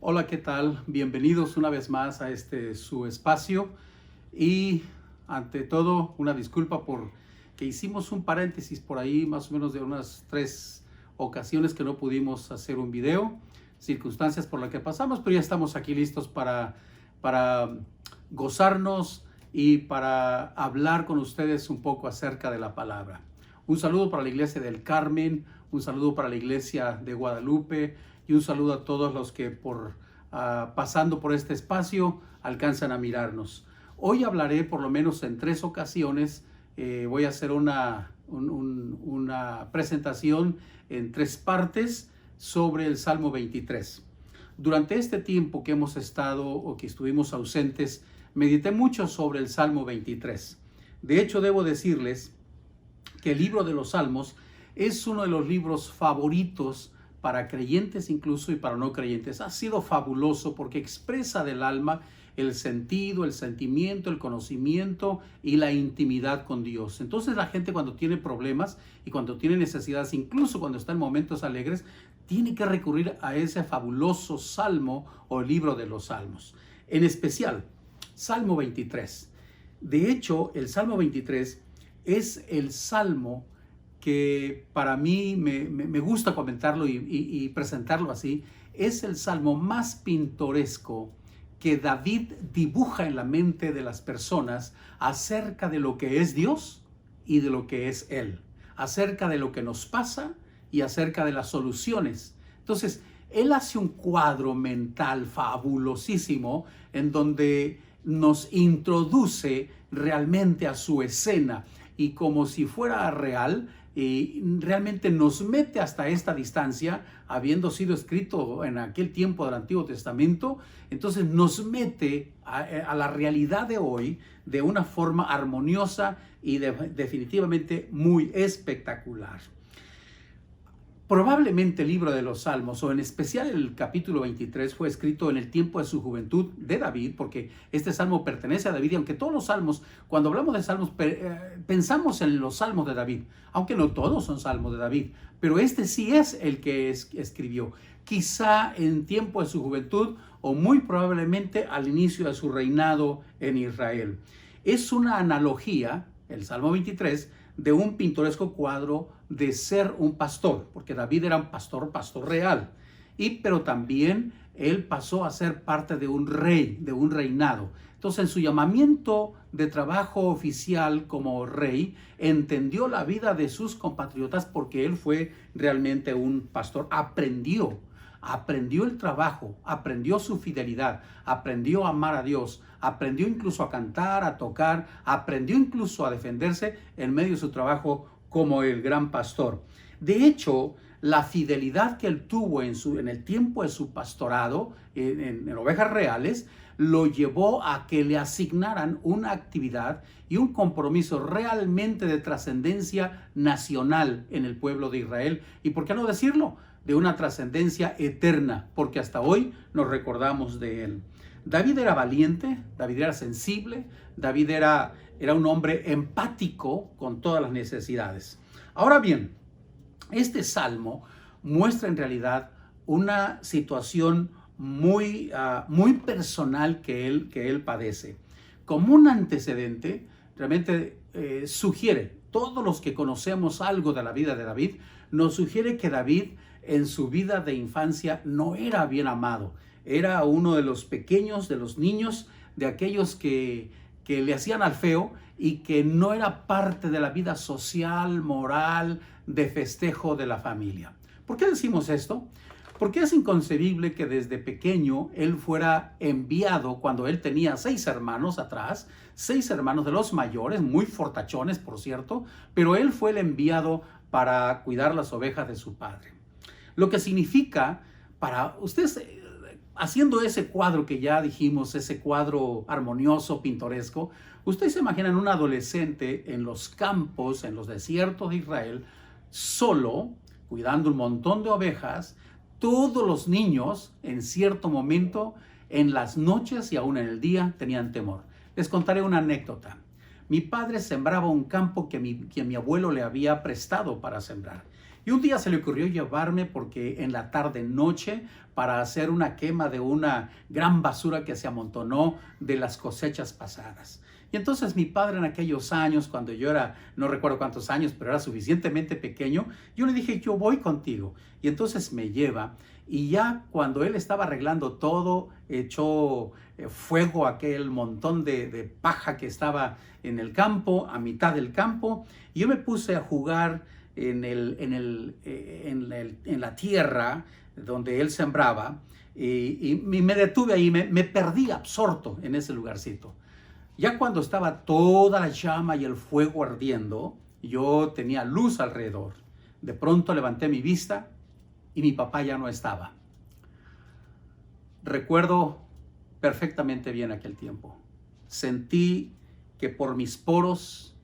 Hola, ¿qué tal? Bienvenidos una vez más a este su espacio y ante todo una disculpa por que hicimos un paréntesis por ahí más o menos de unas 3 ocasiones que no pudimos hacer un video, circunstancias por las que pasamos, pero ya estamos aquí listos para gozarnos y para hablar con ustedes un poco acerca de la palabra. Un saludo para la Iglesia del Carmen, un saludo para la Iglesia de Guadalupe y un saludo a todos los que pasando por este espacio alcanzan a mirarnos. Hoy hablaré por lo menos en 3 ocasiones, voy a hacer una presentación en 3 partes sobre el Salmo 23. Durante este tiempo que hemos estado o que estuvimos ausentes, medité mucho sobre el Salmo 23. De hecho, debo decirles que el libro de los Salmos es uno de los libros favoritos para creyentes incluso y para no creyentes. Ha sido fabuloso porque expresa del alma el sentido, el sentimiento, el conocimiento y la intimidad con Dios. Entonces la gente cuando tiene problemas y cuando tiene necesidades, incluso cuando está en momentos alegres, tiene que recurrir a ese fabuloso salmo o libro de los salmos. En especial, Salmo 23. De hecho, el Salmo 23 es el salmo que para mí me gusta comentarlo y presentarlo así. Es el salmo más pintoresco que David dibuja en la mente de las personas acerca de lo que es Dios y de lo que es Él, acerca de lo que nos pasa y acerca de las soluciones. Entonces, él hace un cuadro mental fabulosísimo en donde nos introduce realmente a su escena y como si fuera real, y realmente nos mete hasta esta distancia, habiendo sido escrito en aquel tiempo del Antiguo Testamento. Entonces nos mete a la realidad de hoy de una forma armoniosa y definitivamente muy espectacular. Probablemente el libro de los Salmos, o en especial el capítulo 23, fue escrito en el tiempo de su juventud de David, porque este salmo pertenece a David, y aunque todos los salmos, cuando hablamos de salmos, pensamos en los salmos de David, aunque no todos son salmos de David, pero este sí es el que escribió, quizá en tiempo de su juventud, o muy probablemente al inicio de su reinado en Israel. Es una analogía, el Salmo 23, de un pintoresco cuadro de ser un pastor, porque David era un pastor real, pero también él pasó a ser parte de un rey, de un reinado. Entonces, en su llamamiento de trabajo oficial como rey, entendió la vida de sus compatriotas porque él fue realmente un pastor. Aprendió el trabajo, aprendió su fidelidad, aprendió a amar a Dios, aprendió incluso a cantar, a tocar, aprendió incluso a defenderse en medio de su trabajo como el gran pastor. De hecho, la fidelidad que él tuvo en el tiempo de su pastorado, en ovejas reales, lo llevó a que le asignaran una actividad y un compromiso realmente de trascendencia nacional en el pueblo de Israel. ¿Y por qué no decirlo? De una trascendencia eterna, porque hasta hoy nos recordamos de él. David era valiente, David era sensible, David era un hombre empático con todas las necesidades. Ahora bien, este salmo muestra en realidad una situación muy personal que él padece. Como un antecedente, realmente sugiere, todos los que conocemos algo de la vida de David, nos sugiere que David en su vida de infancia no era bien amado. Era uno de los pequeños, de los niños, de aquellos que le hacían al feo y que no era parte de la vida social, moral, de festejo de la familia. ¿Por qué decimos esto? Porque es inconcebible que desde pequeño él fuera enviado, cuando él tenía 6 hermanos atrás, 6 hermanos de los mayores, muy fortachones por cierto, pero él fue el enviado para cuidar las ovejas de su padre. Lo que significa, para ustedes, haciendo ese cuadro que ya dijimos, ese cuadro armonioso, pintoresco, ustedes se imaginan un adolescente en los campos, en los desiertos de Israel, solo, cuidando un montón de ovejas. Todos los niños, en cierto momento, en las noches y aún en el día, tenían temor. Les contaré una anécdota. Mi padre sembraba un campo que mi abuelo le había prestado para sembrar. Y un día se le ocurrió llevarme porque en la tarde noche para hacer una quema de una gran basura que se amontonó de las cosechas pasadas. Y entonces mi padre en aquellos años, cuando yo era, no recuerdo cuántos años, pero era suficientemente pequeño, yo le dije, yo voy contigo. Y entonces me lleva, y ya cuando él estaba arreglando todo, echó fuego a aquel montón de paja que estaba en el campo, a mitad del campo, y yo me puse a jugar en la tierra donde él sembraba, y me detuve ahí, me perdí absorto en ese lugarcito. Ya cuando estaba toda la llama y el fuego ardiendo, yo tenía luz alrededor. De pronto levanté mi vista y mi papá ya no estaba. Recuerdo perfectamente bien aquel tiempo. Sentí que por mis poros,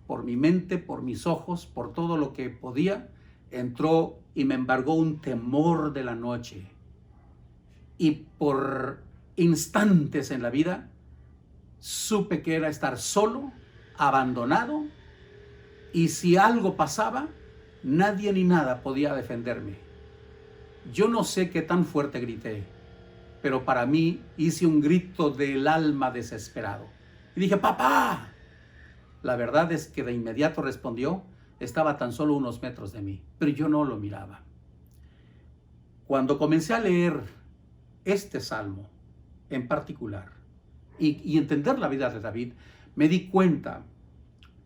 por mi mente, por mis ojos, por todo lo que podía, entró y me embargó un temor de la noche. Y por instantes en la vida, supe que era estar solo, abandonado, y si algo pasaba, nadie ni nada podía defenderme. Yo no sé qué tan fuerte grité, pero para mí hice un grito del alma desesperado. Y dije, ¡papá! La verdad es que de inmediato respondió, estaba tan solo unos metros de mí, pero yo no lo miraba. Cuando comencé a leer este salmo en particular, y entender la vida de David, me di cuenta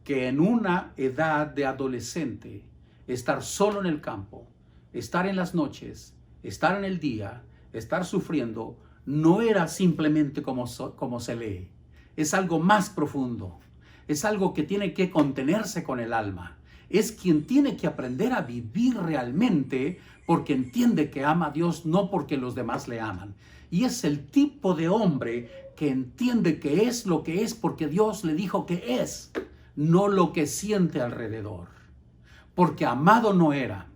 que en una edad de adolescente, estar solo en el campo, estar en las noches, estar en el día, estar sufriendo, no era simplemente como se lee. Es algo más profundo. Es algo que tiene que contenerse con el alma. Es quien tiene que aprender a vivir realmente porque entiende que ama a Dios, no porque los demás le aman. Y es el tipo de hombre que entiende que es lo que es porque Dios le dijo que es, no lo que siente alrededor. Porque amado no era,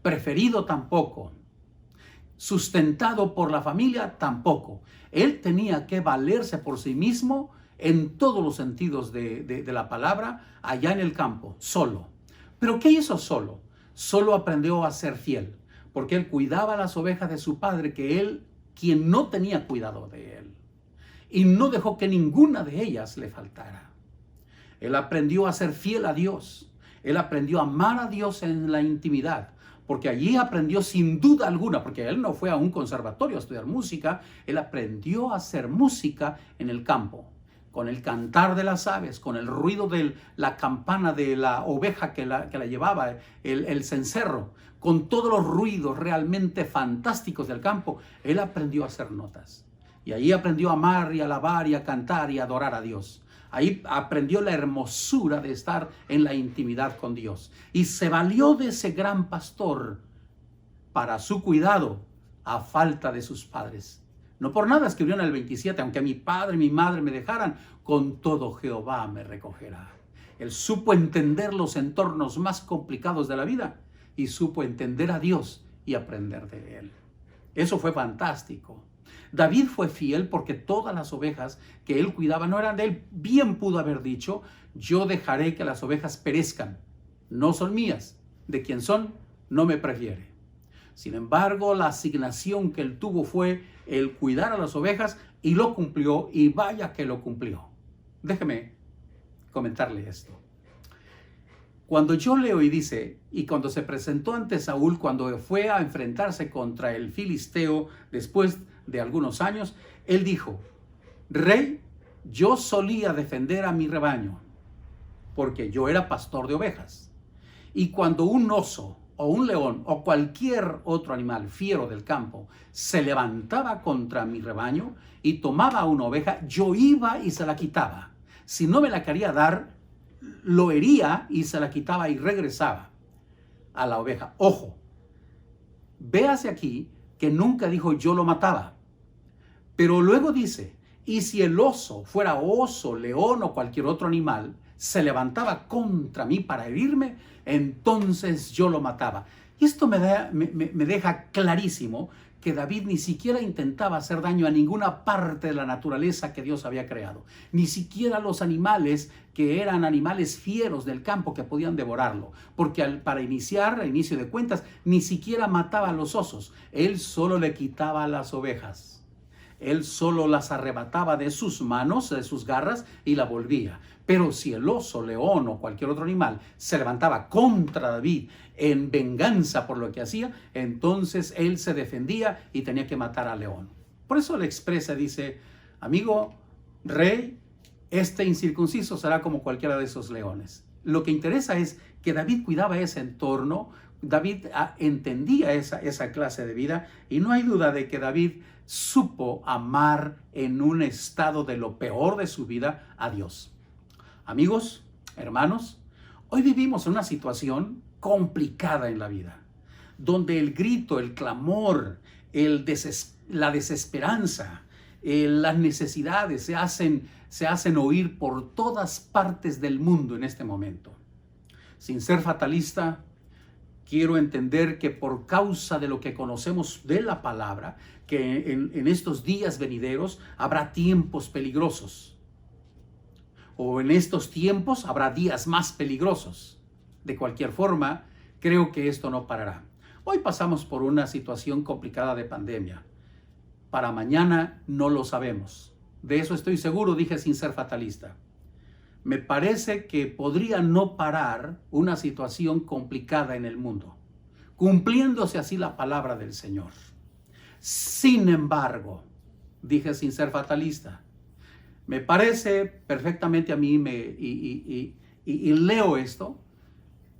preferido tampoco, sustentado por la familia tampoco. Él tenía que valerse por sí mismo en todos los sentidos de la palabra, allá en el campo, solo. ¿Pero qué hizo solo? Solo aprendió a ser fiel, porque él cuidaba las ovejas de su padre, que él, quien no tenía cuidado de él, y no dejó que ninguna de ellas le faltara. Él aprendió a ser fiel a Dios. Él aprendió a amar a Dios en la intimidad, porque allí aprendió sin duda alguna, porque él no fue a un conservatorio a estudiar música, él aprendió a hacer música en el campo, con el cantar de las aves, con el ruido de la campana de la oveja que la llevaba, el cencerro, con todos los ruidos realmente fantásticos del campo. Él aprendió a hacer notas. Y ahí aprendió a amar y a alabar y a cantar y a adorar a Dios. Ahí aprendió la hermosura de estar en la intimidad con Dios. Y se valió de ese gran pastor para su cuidado a falta de sus padres. No por nada escribió en el 27, aunque mi padre y mi madre me dejaran, con todo Jehová me recogerá. Él supo entender los entornos más complicados de la vida y supo entender a Dios y aprender de Él. Eso fue fantástico. David fue fiel porque todas las ovejas que él cuidaba no eran de él. Bien pudo haber dicho, yo dejaré que las ovejas perezcan. No son mías. De quien son, no me prefiere. Sin embargo, la asignación que él tuvo fue el cuidar a las ovejas y lo cumplió, y vaya que lo cumplió. Déjeme comentarle esto. Cuando yo leo y dice, y cuando se presentó ante Saúl, cuando fue a enfrentarse contra el filisteo después de algunos años, él dijo, Rey, yo solía defender a mi rebaño, porque yo era pastor de ovejas. Y cuando un oso o un león o cualquier otro animal fiero del campo se levantaba contra mi rebaño y tomaba una oveja, yo iba y se la quitaba. Si no me la quería dar, lo hería y se la quitaba y regresaba a la oveja. Ojo, véase aquí que nunca dijo yo lo mataba. Pero luego dice, y si el oso fuera oso, león o cualquier otro animal, se levantaba contra mí para herirme, entonces yo lo mataba. Y esto me deja clarísimo que David ni siquiera intentaba hacer daño a ninguna parte de la naturaleza que Dios había creado, ni siquiera a los animales que eran animales fieros del campo que podían devorarlo, porque para iniciar, a inicio de cuentas, ni siquiera mataba a los osos, él solo le quitaba a las ovejas. Él solo las arrebataba de sus manos, de sus garras, y la volvía. Pero si el oso, león o cualquier otro animal se levantaba contra David en venganza por lo que hacía, entonces él se defendía y tenía que matar al león. Por eso le expresa, dice, amigo, rey, este incircunciso será como cualquiera de esos leones. Lo que interesa es que David cuidaba ese entorno, David entendía esa clase de vida, y no hay duda de que David supo amar en un estado de lo peor de su vida a Dios. Amigos, hermanos, hoy vivimos en una situación complicada en la vida, donde el grito, el clamor, la desesperanza, las necesidades se hacen oír por todas partes del mundo en este momento. Sin ser fatalista, quiero entender que por causa de lo que conocemos de la palabra, que en estos días venideros habrá tiempos peligrosos. O en estos tiempos habrá días más peligrosos. De cualquier forma, creo que esto no parará. Hoy pasamos por una situación complicada de pandemia. Para mañana no lo sabemos. De eso estoy seguro, dije sin ser fatalista. Me parece que podría no parar una situación complicada en el mundo, cumpliéndose así la palabra del Señor. Sin embargo, dije sin ser fatalista, me parece perfectamente a mí, y leo esto,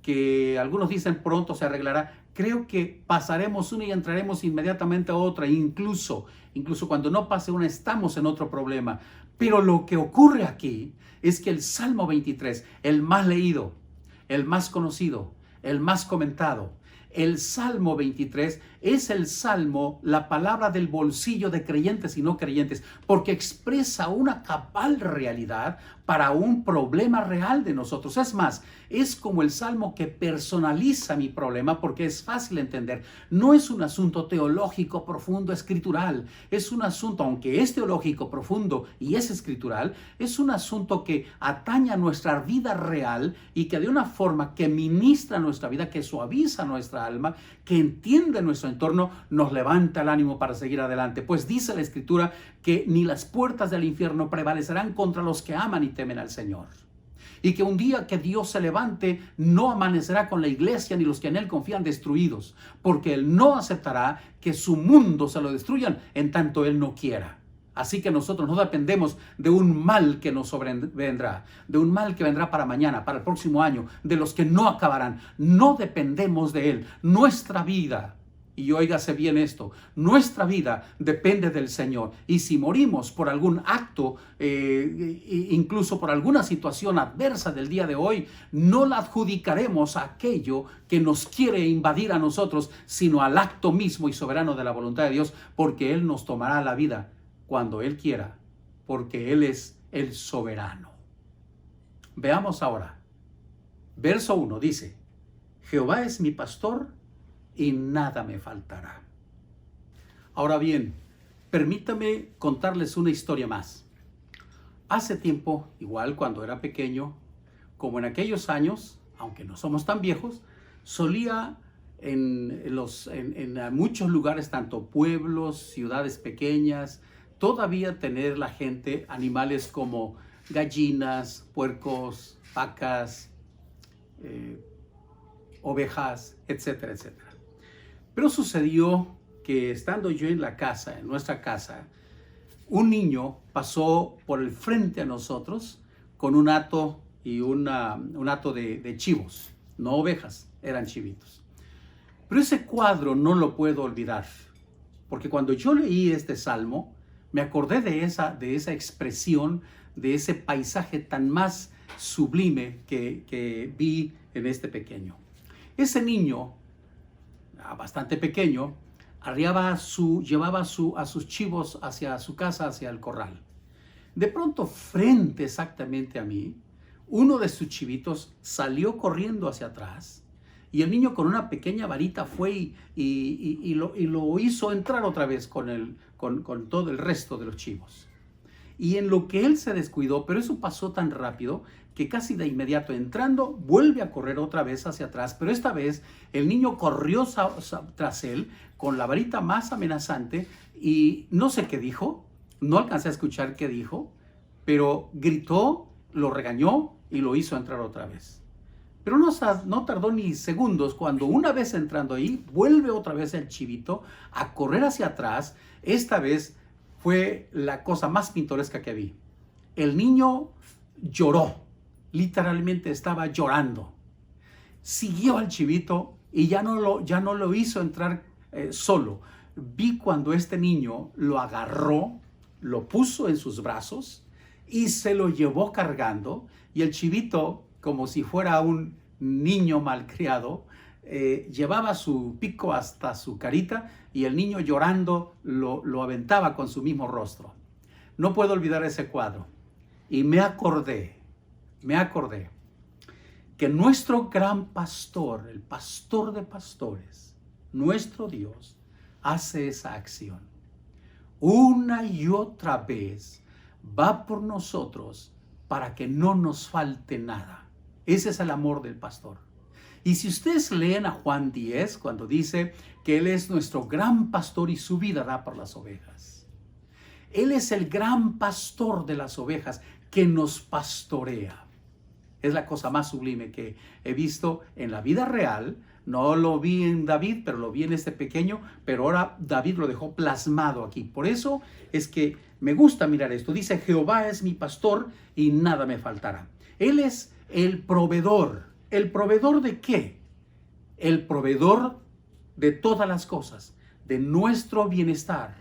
que algunos dicen pronto se arreglará. Creo que pasaremos una y entraremos inmediatamente a otra, incluso cuando no pase una estamos en otro problema. Pero lo que ocurre aquí es que el Salmo 23, el más leído, el más conocido, el más comentado, el Salmo 23 es el Salmo, la palabra del bolsillo de creyentes y no creyentes, porque expresa una cabal realidad para un problema real de nosotros. Es más, es como el Salmo que personaliza mi problema porque es fácil de entender. No es un asunto teológico profundo, escritural. Es un asunto, aunque es teológico profundo y es escritural, es un asunto que atañe a nuestra vida real y que de una forma que ministra nuestra vida, que suaviza nuestra alma, que entiende nuestro entorno, nos levanta el ánimo para seguir adelante. Pues dice la Escritura que ni las puertas del infierno prevalecerán contra los que aman y temen al Señor. Y que un día que Dios se levante, no amanecerá con la iglesia ni los que en Él confían destruidos, porque Él no aceptará que su mundo se lo destruyan en tanto Él no quiera. Así que nosotros no dependemos de un mal que nos sobrevendrá, de un mal que vendrá para mañana, para el próximo año, de los que no acabarán. No dependemos de Él. Nuestra vida, y óigase bien esto, nuestra vida depende del Señor. Y si morimos por algún acto, incluso por alguna situación adversa del día de hoy, no la adjudicaremos a aquello que nos quiere invadir a nosotros, sino al acto mismo y soberano de la voluntad de Dios, porque Él nos tomará la vida cuando Él quiera, porque Él es el soberano. Veamos ahora. Verso 1 dice, Jehová es mi pastor y nada me faltará. Ahora bien, permítame contarles una historia más. Hace tiempo, igual cuando era pequeño, como en aquellos años, aunque no somos tan viejos, solía en muchos lugares, tanto pueblos, ciudades pequeñas, todavía tener la gente animales como gallinas, puercos, vacas, ovejas, etcétera, etcétera. Pero sucedió que estando yo en la casa, en nuestra casa, un niño pasó por el frente a nosotros con un hato y un hato de chivos, no ovejas, eran chivitos. Pero ese cuadro no lo puedo olvidar, porque cuando yo leí este salmo, me acordé de esa expresión, de ese paisaje tan más sublime que vi en este pequeño. Ese niño, bastante pequeño, llevaba a sus chivos hacia su casa, hacia el corral. De pronto, frente exactamente a mí, uno de sus chivitos salió corriendo hacia atrás Y el niño con una pequeña varita fue y lo hizo entrar otra vez con todo el resto de los chivos. Y en lo que él se descuidó, pero eso pasó tan rápido que casi de inmediato entrando vuelve a correr otra vez hacia atrás, pero esta vez el niño corrió tras él con la varita más amenazante y no sé qué dijo, no alcancé a escuchar qué dijo, pero gritó, lo regañó y lo hizo entrar otra vez. Pero no tardó ni segundos cuando una vez entrando ahí, vuelve otra vez el chivito a correr hacia atrás. Esta vez fue la cosa más pintoresca que vi. El niño lloró, literalmente estaba llorando. Siguió al chivito y ya no lo hizo entrar solo. Vi cuando este niño lo agarró, lo puso en sus brazos y se lo llevó cargando. Y el chivito, como si fuera un niño malcriado, llevaba su pico hasta su carita y el niño llorando lo aventaba con su mismo rostro. No puedo olvidar ese cuadro. Y me acordé que nuestro gran pastor, el pastor de pastores, nuestro Dios, hace esa acción. Una y otra vez va por nosotros para que no nos falte nada. Ese es el amor del pastor. Y si ustedes leen a Juan 10, cuando dice que Él es nuestro gran pastor y su vida da por las ovejas. Él es el gran pastor de las ovejas que nos pastorea. Es la cosa más sublime que he visto en la vida real. No lo vi en David, pero lo vi en este pequeño, pero ahora David lo dejó plasmado aquí. Por eso es que me gusta mirar esto. Dice, Jehová es mi pastor y nada me faltará. Él es el proveedor. ¿El proveedor de qué? El proveedor de todas las cosas, de nuestro bienestar,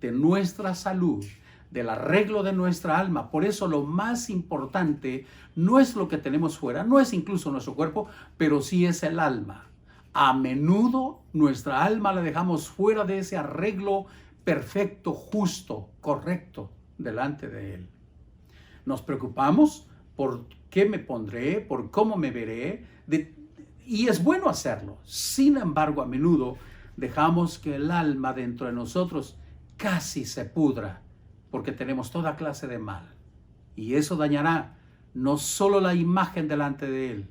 de nuestra salud, del arreglo de nuestra alma. Por eso lo más importante no es lo que tenemos fuera, no es incluso nuestro cuerpo, pero sí es el alma. A menudo nuestra alma la dejamos fuera de ese arreglo perfecto, justo, correcto delante de Él. Nos preocupamos por qué me pondré, por cómo me veré, y es bueno hacerlo. Sin embargo, a menudo dejamos que el alma dentro de nosotros casi se pudra, porque tenemos toda clase de mal. Y eso dañará no solo la imagen delante de Él,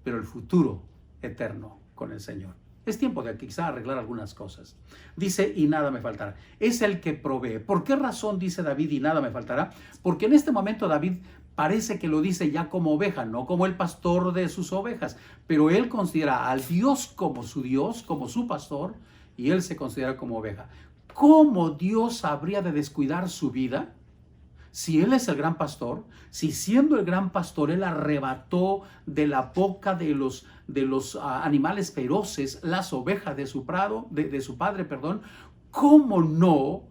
pero el futuro eterno con el Señor. Es tiempo de quizá arreglar algunas cosas. Dice, y nada me faltará. Es el que provee. ¿Por qué razón dice David, y nada me faltará? Porque en este momento David parece que lo dice ya como oveja, no como el pastor de sus ovejas, pero él considera al Dios, como su pastor, y él se considera como oveja. ¿Cómo Dios habría de descuidar su vida? Si Él es el gran pastor, si siendo el gran pastor Él arrebató de la boca de los animales feroces las ovejas de su padre, ¿cómo no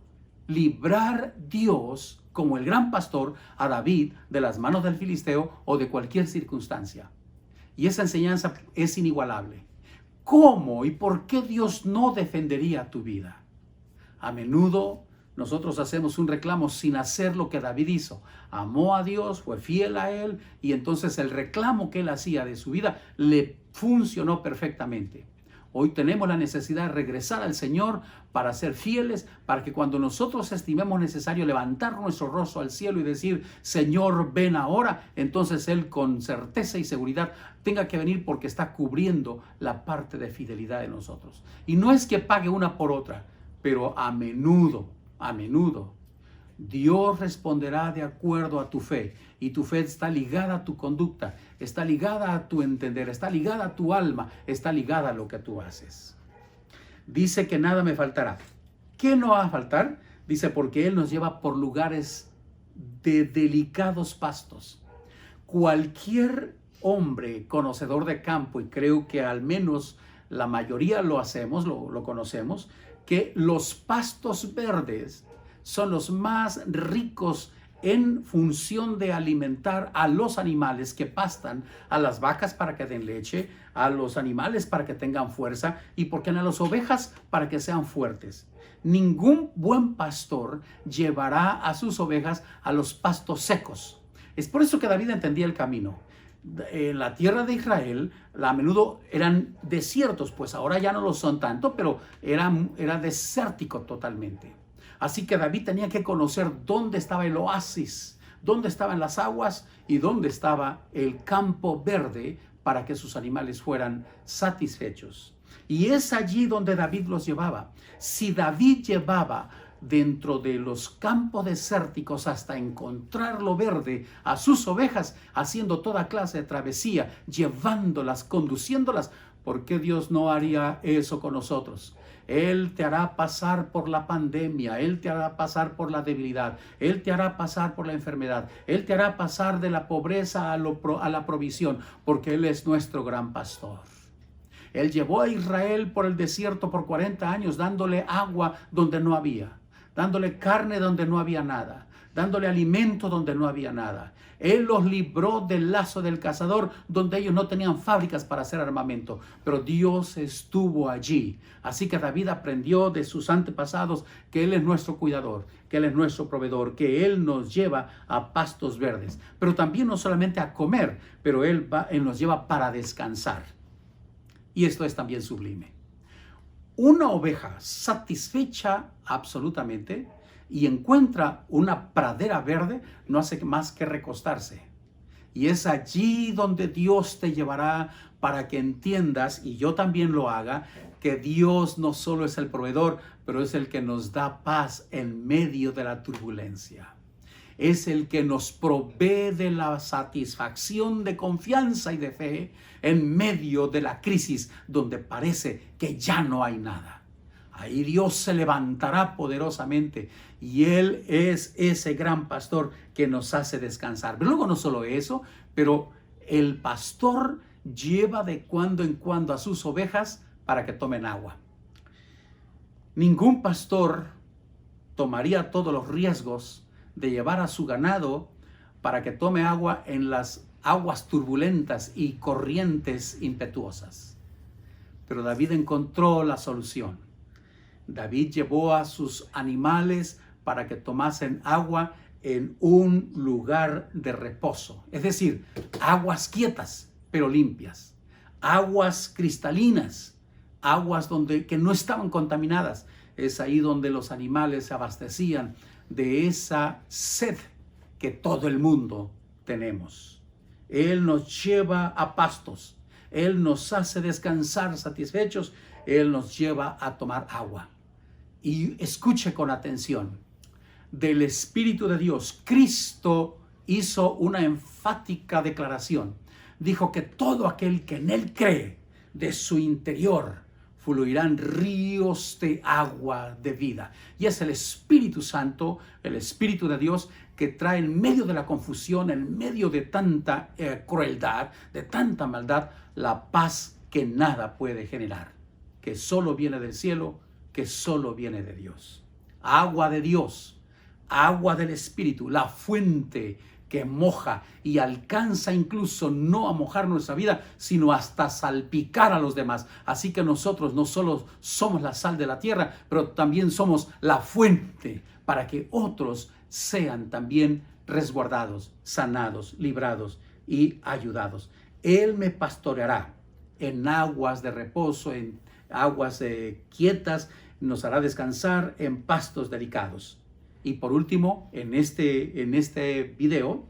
librar Dios como el gran pastor a David de las manos del filisteo o de cualquier circunstancia? Y esa enseñanza es inigualable. ¿Cómo y por qué Dios no defendería tu vida? A menudo nosotros hacemos un reclamo sin hacer lo que David hizo. Amó a Dios, fue fiel a Él, y entonces el reclamo que él hacía de su vida le funcionó perfectamente. Hoy tenemos la necesidad de regresar al Señor para ser fieles, para que cuando nosotros estimemos necesario levantar nuestro rostro al cielo y decir, Señor, ven ahora, entonces Él con certeza y seguridad tenga que venir porque está cubriendo la parte de fidelidad de nosotros. Y no es que pague una por otra, pero a menudo, Dios responderá de acuerdo a tu fe. Y tu fe está ligada a tu conducta, está ligada a tu entender, está ligada a tu alma, está ligada a lo que tú haces. Dice que nada me faltará. ¿Qué no va a faltar? Dice, porque Él nos lleva por lugares de delicados pastos. Cualquier hombre conocedor de campo, y creo que al menos la mayoría lo hacemos, lo conocemos, que los pastos verdes son los más ricos en función de alimentar a los animales que pastan, a las vacas para que den leche, a los animales para que tengan fuerza y, ¿por qué no?, a las ovejas para que sean fuertes. Ningún buen pastor llevará a sus ovejas a los pastos secos. Es por eso que David entendía el camino. En la tierra de Israel a menudo eran desiertos, pues ahora ya no lo son tanto, pero era desértico totalmente. Así que David tenía que conocer dónde estaba el oasis, dónde estaban las aguas y dónde estaba el campo verde para que sus animales fueran satisfechos. Y es allí donde David los llevaba. Si David llevaba dentro de los campos desérticos hasta encontrar lo verde a sus ovejas, haciendo toda clase de travesía, llevándolas, conduciéndolas, ¿por qué Dios no haría eso con nosotros? Él te hará pasar por la pandemia, Él te hará pasar por la debilidad, Él te hará pasar por la enfermedad, Él te hará pasar de la pobreza a la provisión, porque Él es nuestro gran pastor. Él llevó a Israel por el desierto por 40 años, dándole agua donde no había, dándole carne donde no había nada, dándole alimento donde no había nada. Él los libró del lazo del cazador, donde ellos no tenían fábricas para hacer armamento, pero Dios estuvo allí. Así que David aprendió de sus antepasados que Él es nuestro cuidador, que Él es nuestro proveedor, que Él nos lleva a pastos verdes, pero también no solamente a comer, pero Él nos lleva para descansar. Y esto es también sublime. Una oveja satisfecha absolutamente y encuentra una pradera verde, no hace más que recostarse. Y es allí donde Dios te llevará para que entiendas, y yo también lo haga, que Dios no solo es el proveedor, pero es el que nos da paz en medio de la turbulencia. Es el que nos provee de la satisfacción de confianza y de fe en medio de la crisis donde parece que ya no hay nada. Ahí Dios se levantará poderosamente y Él es ese gran pastor que nos hace descansar. Pero luego no solo eso, pero el pastor lleva de cuando en cuando a sus ovejas para que tomen agua. Ningún pastor tomaría todos los riesgos de llevar a su ganado para que tome agua en las aguas turbulentas y corrientes impetuosas. Pero David encontró la solución. David llevó a sus animales para que tomasen agua en un lugar de reposo, es decir, aguas quietas pero limpias, aguas cristalinas, aguas que no estaban contaminadas. Es ahí donde los animales se abastecían de esa sed que todo el mundo tenemos. Él nos lleva a pastos, Él nos hace descansar satisfechos, Él nos lleva a tomar agua. Y escuche con atención, del Espíritu de Dios, Cristo hizo una enfática declaración. Dijo que todo aquel que en Él cree, de su interior fluirán ríos de agua de vida. Y es el Espíritu Santo, el Espíritu de Dios, que trae en medio de la confusión, en medio de tanta crueldad, de tanta maldad, la paz que nada puede generar, que solo viene del cielo, que solo viene de Dios. Agua de Dios, agua del Espíritu, la fuente que moja y alcanza incluso no a mojar nuestra vida, sino hasta salpicar a los demás. Así que nosotros no solo somos la sal de la tierra, pero también somos la fuente para que otros sean también resguardados, sanados, librados y ayudados. Él me pastoreará en aguas de reposo, en aguas quietas, nos hará descansar en pastos delicados. Y por último, en este video,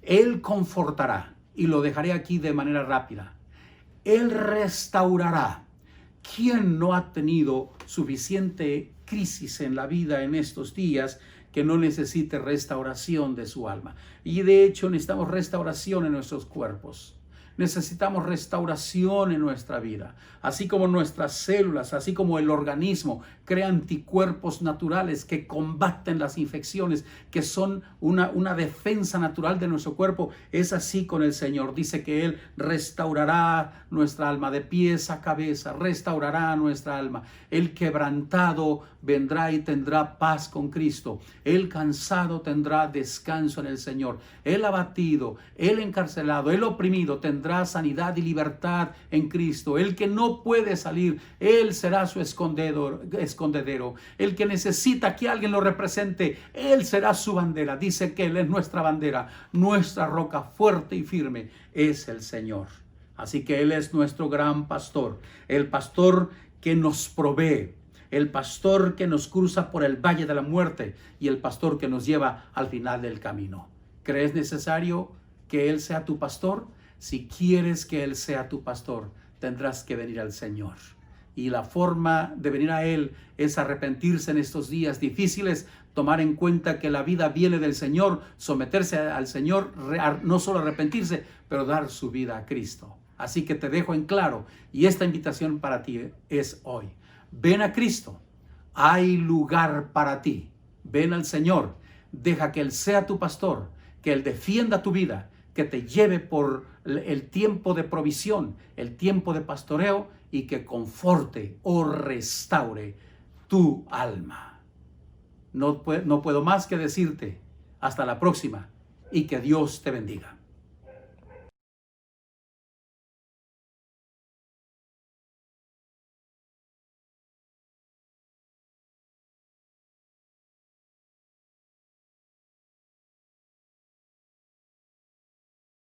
Él confortará, y lo dejaré aquí de manera rápida. Él restaurará. ¿Quién no ha tenido suficiente crisis en la vida en estos días que no necesite restauración de su alma? Y de hecho necesitamos restauración en nuestros cuerpos. Necesitamos restauración en nuestra vida, así como nuestras células, así como el organismo crea anticuerpos naturales que combaten las infecciones, que son una defensa natural de nuestro cuerpo. Es así con el Señor. Dice que Él restaurará nuestra alma de pies a cabeza, restaurará nuestra alma. El quebrantado vendrá y tendrá paz con Cristo. El cansado tendrá descanso en el Señor. El abatido, el encarcelado, el oprimido tendrá tendrá sanidad y libertad en Cristo. El que no puede salir, Él será su escondedero. El que necesita que alguien lo represente, Él será su bandera. Dice que Él es nuestra bandera, nuestra roca fuerte y firme es el Señor. Así que Él es nuestro gran pastor, el pastor que nos provee, el pastor que nos cruza por el valle de la muerte y el pastor que nos lleva al final del camino. ¿Crees necesario que Él sea tu pastor? Si quieres que Él sea tu pastor, tendrás que venir al Señor. Y la forma de venir a Él es arrepentirse en estos días difíciles, tomar en cuenta que la vida viene del Señor, someterse al Señor, no solo arrepentirse, pero dar su vida a Cristo. Así que te dejo en claro, y esta invitación para ti es hoy. Ven a Cristo, hay lugar para ti. Ven al Señor, deja que Él sea tu pastor, que Él defienda tu vida, que te lleve por el tiempo de provisión, el tiempo de pastoreo y que conforte o restaure tu alma. No puedo más que decirte hasta la próxima y que Dios te bendiga.